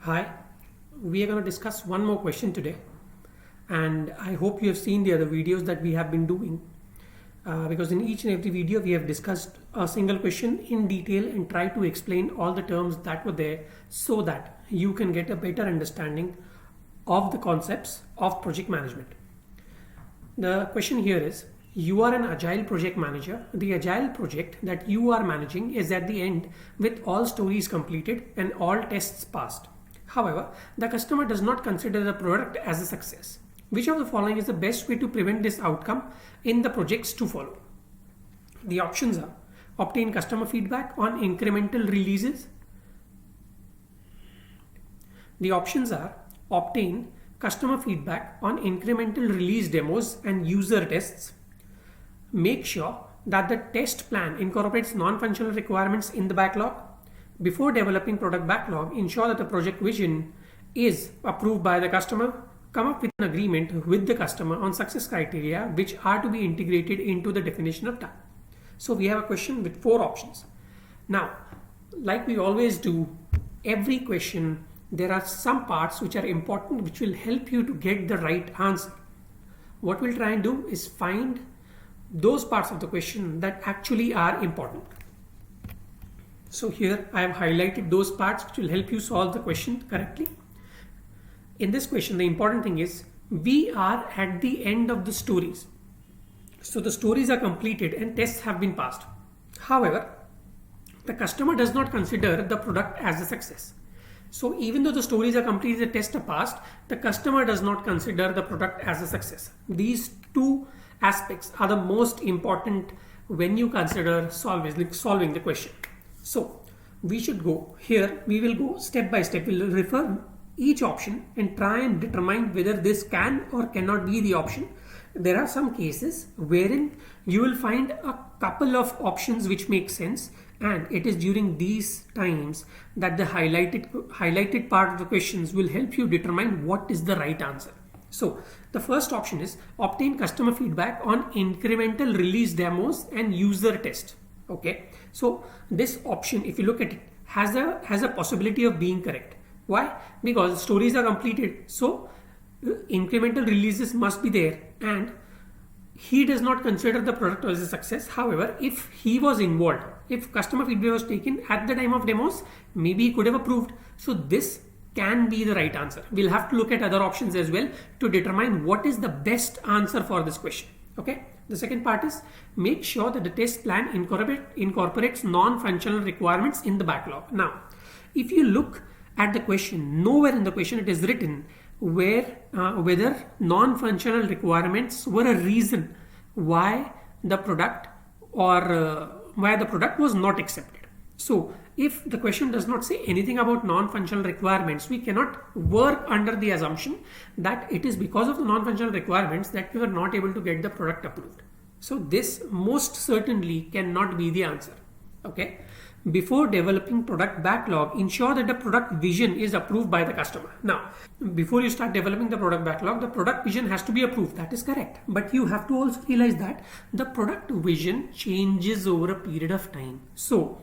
Hi, we are going to discuss one more question today, and I hope you have seen the other videos that we have been doing because in each and every video we have discussed a single question in detail and try to explain all the terms that were there so that you can get a better understanding of the concepts of project management. The question here is, you are an agile project manager. The agile project that you are managing is at the end with all stories completed and all tests passed. However, the customer does not consider the product as a success. Which of the following is the best way to prevent this outcome in the projects to follow? The options are: obtain customer feedback on incremental releases. The options are: obtain customer feedback on incremental release demos and user tests. Make sure that the test plan incorporates non-functional requirements in the backlog. Before developing product backlog, ensure that the project vision is approved by the customer. Come up with an agreement with the customer on success criteria which are to be integrated into the definition of done. So we have a question with 4 options. Now, like we always do, every question there are some parts which are important which will help you to get the right answer. What we'll try and do is find those parts of the question that actually are important. So here I have highlighted those parts which will help you solve the question correctly. In this question, the important thing is we are at the end of the stories. So the stories are completed and tests have been passed. However, the customer does not consider the product as a success. So even though the stories are completed, the tests are passed, the customer does not consider the product as a success. These two aspects are the most important when you consider solving the question. So we should go here, we will go step by step. We'll refer each option and try and determine whether this can or cannot be the option. There are some cases wherein you will find a couple of options which make sense, and it is during these times that the highlighted part of the questions will help you determine what is the right answer. So the first option is obtain customer feedback on incremental release demos and user test. Okay, so this option, if you look at it, has a possibility of being correct. Why? Because stories are completed, so incremental releases must be there, and he does not consider the product as a success. However, if he was involved, if customer feedback was taken at the time of demos, maybe he could have approved. So this can be the right answer. We'll have to look at other options as well to determine what is the best answer for this question. Okay. The second part is make sure that the test plan incorporates non-functional requirements in the backlog. Now, if you look at the question, nowhere in the question it is written whether non-functional requirements were a reason why the product was not accepted. So if the question does not say anything about non-functional requirements, we cannot work under the assumption that it is because of the non-functional requirements that we were not able to get the product approved. So this most certainly cannot be the answer. Okay. Before developing product backlog, ensure that the product vision is approved by the customer. Now, before you start developing the product backlog, the product vision has to be approved. That is correct. But you have to also realize that the product vision changes over a period of time. So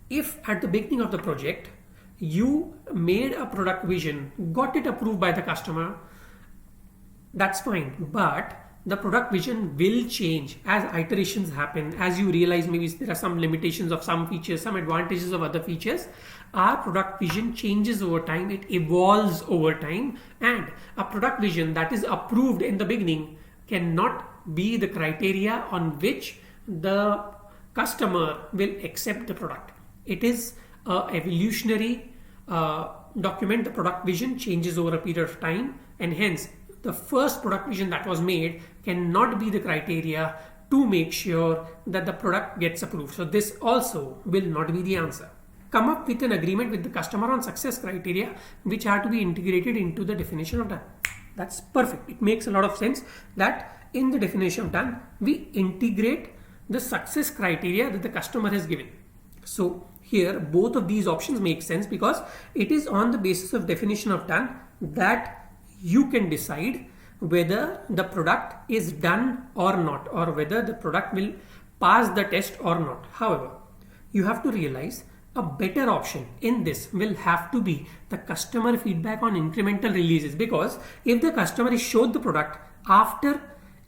if at the beginning of the project, you made a product vision, got it approved by the customer, that's fine. But the product vision will change as iterations happen, as you realize maybe there are some limitations of some features, some advantages of other features. Our product vision changes over time, it evolves over time, and a product vision that is approved in the beginning cannot be the criteria on which the customer will accept the product. It is an evolutionary document. The product vision changes over a period of time, and hence the first product vision that was made cannot be the criteria to make sure that the product gets approved. So this also will not be the answer. Come up with an agreement with the customer on success criteria which are to be integrated into the definition of done. That's perfect. It makes a lot of sense that in the definition of done, we integrate the success criteria that the customer has given. So here both of these options make sense because it is on the basis of definition of done that you can decide whether the product is done or not, or whether the product will pass the test or not. However, you have to realize a better option in this will have to be the customer feedback on incremental releases, because if the customer is showed the product after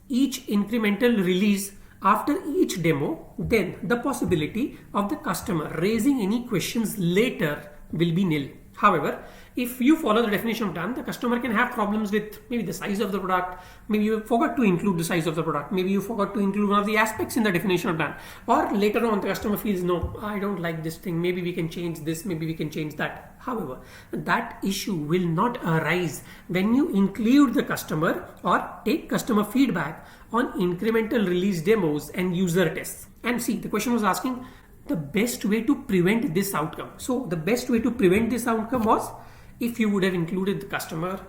each incremental release, after each demo, then the possibility of the customer raising any questions later will be nil. However, if you follow the definition of done, the customer can have problems with maybe the size of the product, maybe you forgot to include the size of the product, maybe you forgot to include one of the aspects in the definition of done, or later on the customer feels, no, I don't like this thing, maybe we can change this, maybe we can change that. However, that issue will not arise when you include the customer or take customer feedback on incremental release demos and user tests. And see, the question was asking the best way to prevent this outcome. So the best way to prevent this outcome was if you would have included the customer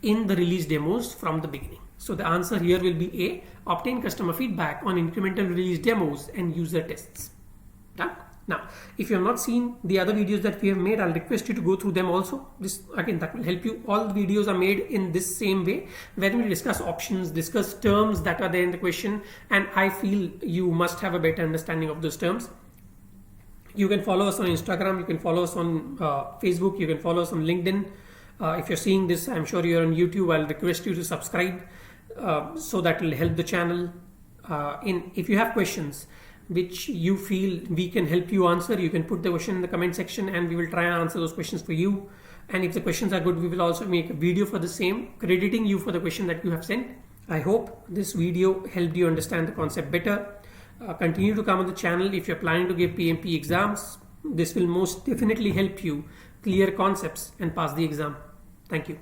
in the release demos from the beginning. So the answer here will be A, obtain customer feedback on incremental release demos and user tests. Done? Now, if you have not seen the other videos that we have made, I'll request you to go through them also. This again, that will help you. All the videos are made in this same way, where we discuss options, discuss terms that are there in the question, and I feel you must have a better understanding of those terms. You can follow us on Instagram, you can follow us on Facebook, you can follow us on LinkedIn. If you're seeing this, I'm sure you're on YouTube, I'll request you to subscribe so that will help the channel. If you have questions which you feel we can help you answer, you can put the question in the comment section and we will try and answer those questions for you. And if the questions are good, we will also make a video for the same, crediting you for the question that you have sent. I hope this video helped you understand the concept better. Continue to come on the channel if you're planning to give PMP exams. This will most definitely help you clear concepts and pass the exam. Thank you.